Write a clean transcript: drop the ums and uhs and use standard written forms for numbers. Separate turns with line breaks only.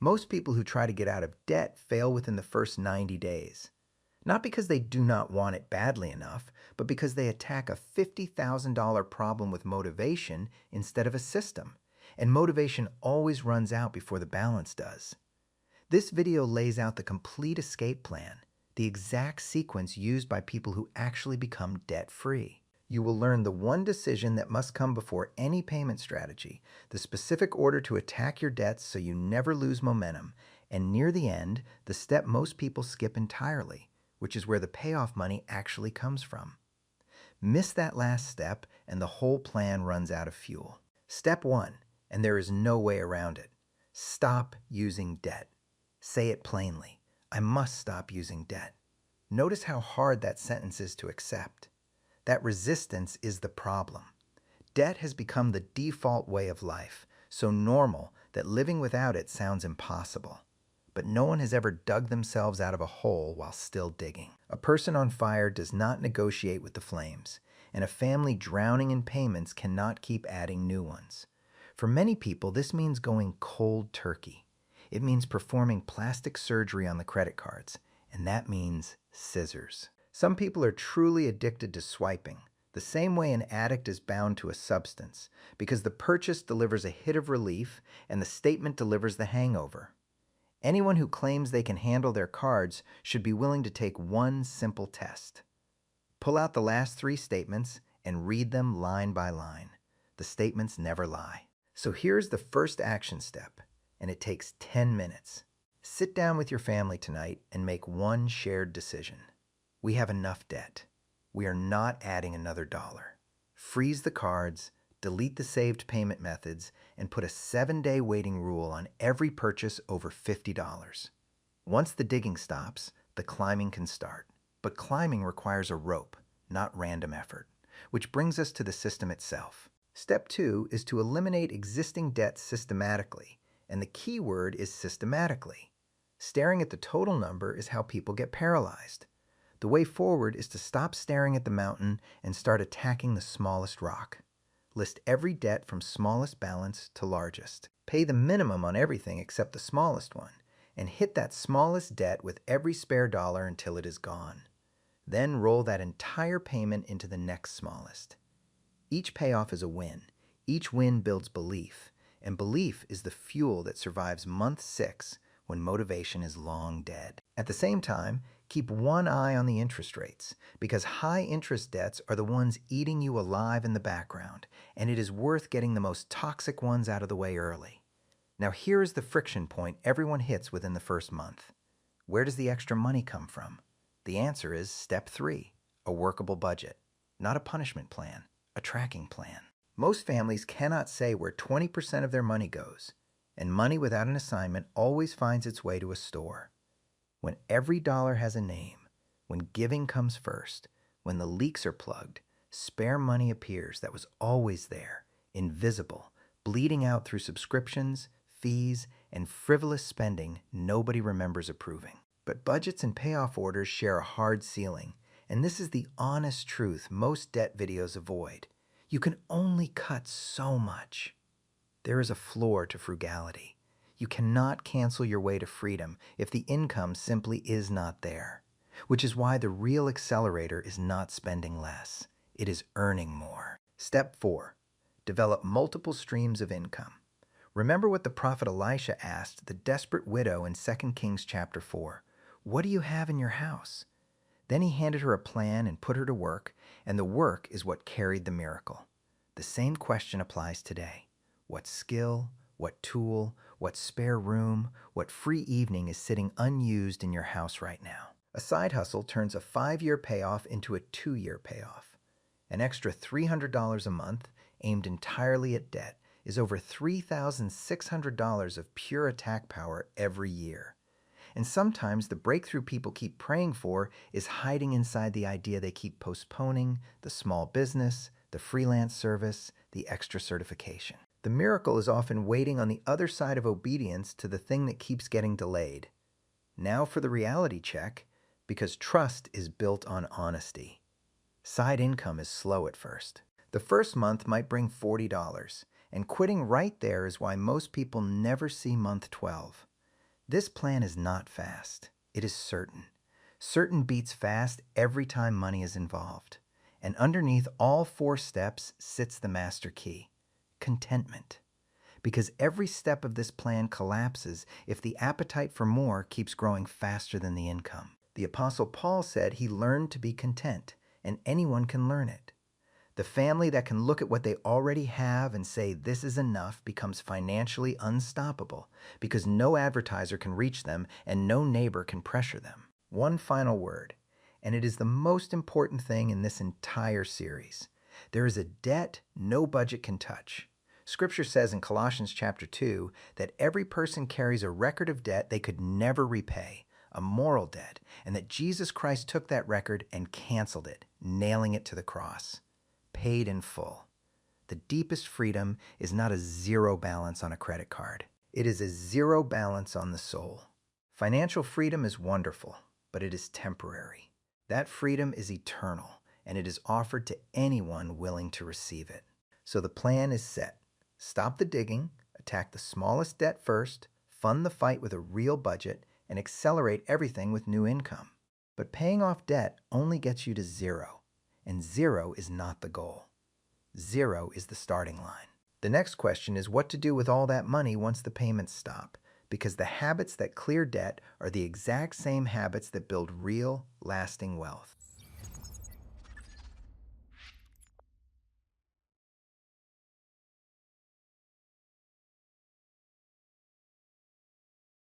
Most people who try to get out of debt fail within the first 90 days. Not because they do not want it badly enough, but because they attack a $50,000 problem with motivation instead of a system. And motivation always runs out before the balance does. This video lays out the complete escape plan, the exact sequence used by people who actually become debt-free. You will learn the one decision that must come before any payment strategy, the specific order to attack your debts so you never lose momentum, and near the end, the step most people skip entirely, which is where the payoff money actually comes from. Miss that last step and the whole plan runs out of fuel. Step 1, and there is no way around it. Stop using debt. Say it plainly. I must stop using debt. Notice how hard that sentence is to accept. That resistance is the problem. Debt has become the default way of life, so normal that living without it sounds impossible. But no one has ever dug themselves out of a hole while still digging. A person on fire does not negotiate with the flames, and a family drowning in payments cannot keep adding new ones. For many people, this means going cold turkey. It means performing plastic surgery on the credit cards, and that means scissors. Some people are truly addicted to swiping, the same way an addict is bound to a substance, because the purchase delivers a hit of relief and the statement delivers the hangover. Anyone who claims they can handle their cards should be willing to take one simple test. Pull out the last 3 statements and read them line by line. The statements never lie. So here's the first action step, and it takes 10 minutes. Sit down with your family tonight and make one shared decision. We have enough debt. We are not adding another dollar. Freeze the cards, delete the saved payment methods, and put a 7-day waiting rule on every purchase over $50. Once the digging stops, the climbing can start. But climbing requires a rope, not random effort, which brings us to the system itself. Step 2 is to eliminate existing debts systematically, and the key word is systematically. Staring at the total number is how people get paralyzed. The way forward is to stop staring at the mountain and start attacking the smallest rock. List every debt from smallest balance to largest. Pay the minimum on everything except the smallest one, and hit that smallest debt with every spare dollar until it is gone. Then roll that entire payment into the next smallest. Each payoff is a win. Each win builds belief, and belief is the fuel that survives month 6 when motivation is long dead. At the same time, keep one eye on the interest rates, because high-interest debts are the ones eating you alive in the background, and it is worth getting the most toxic ones out of the way early. Now here is the friction point everyone hits within the first month. Where does the extra money come from? The answer is step 3, a workable budget. Not a punishment plan, a tracking plan. Most families cannot say where 20% of their money goes, and money without an assignment always finds its way to a store. When every dollar has a name, when giving comes first, when the leaks are plugged, spare money appears that was always there, invisible, bleeding out through subscriptions, fees, and frivolous spending nobody remembers approving. But budgets and payoff orders share a hard ceiling, and this is the honest truth most debt videos avoid. You can only cut so much. There is a floor to frugality. You cannot cancel your way to freedom if the income simply is not there, which is why the real accelerator is not spending less. It is earning more. Step 4, develop multiple streams of income. Remember what the prophet Elisha asked the desperate widow in 2 Kings chapter 4. What do you have in your house? Then he handed her a plan and put her to work, and the work is what carried the miracle. The same question applies today. What skill, what tool, what spare room, what free evening is sitting unused in your house right now? A side hustle turns a 5-year payoff into a 2-year payoff. An extra $300 a month, aimed entirely at debt, is over $3,600 of pure attack power every year. And sometimes the breakthrough people keep praying for is hiding inside the idea they keep postponing, the small business, the freelance service, the extra certification. The miracle is often waiting on the other side of obedience to the thing that keeps getting delayed. Now for the reality check, because trust is built on honesty. Side income is slow at first. The first month might bring $40, and quitting right there is why most people never see month 12. This plan is not fast. It is certain. Certain beats fast every time money is involved. And underneath all 4 steps sits the master key: contentment. Because every step of this plan collapses if the appetite for more keeps growing faster than the income. The Apostle Paul said he learned to be content, and anyone can learn it. The family that can look at what they already have and say this is enough becomes financially unstoppable because no advertiser can reach them and no neighbor can pressure them. One final word, and it is the most important thing in this entire series. There is a debt no budget can touch. Scripture says in Colossians chapter 2 that every person carries a record of debt they could never repay, a moral debt, and that Jesus Christ took that record and canceled it, nailing it to the cross. Paid in full. The deepest freedom is not a zero balance on a credit card. It is a zero balance on the soul. Financial freedom is wonderful, but it is temporary. That freedom is eternal, and it is offered to anyone willing to receive it. So the plan is set. Stop the digging, attack the smallest debt first, fund the fight with a real budget, and accelerate everything with new income. But paying off debt only gets you to zero, and zero is not the goal. Zero is the starting line. The next question is what to do with all that money once the payments stop, because the habits that clear debt are the exact same habits that build real, lasting wealth.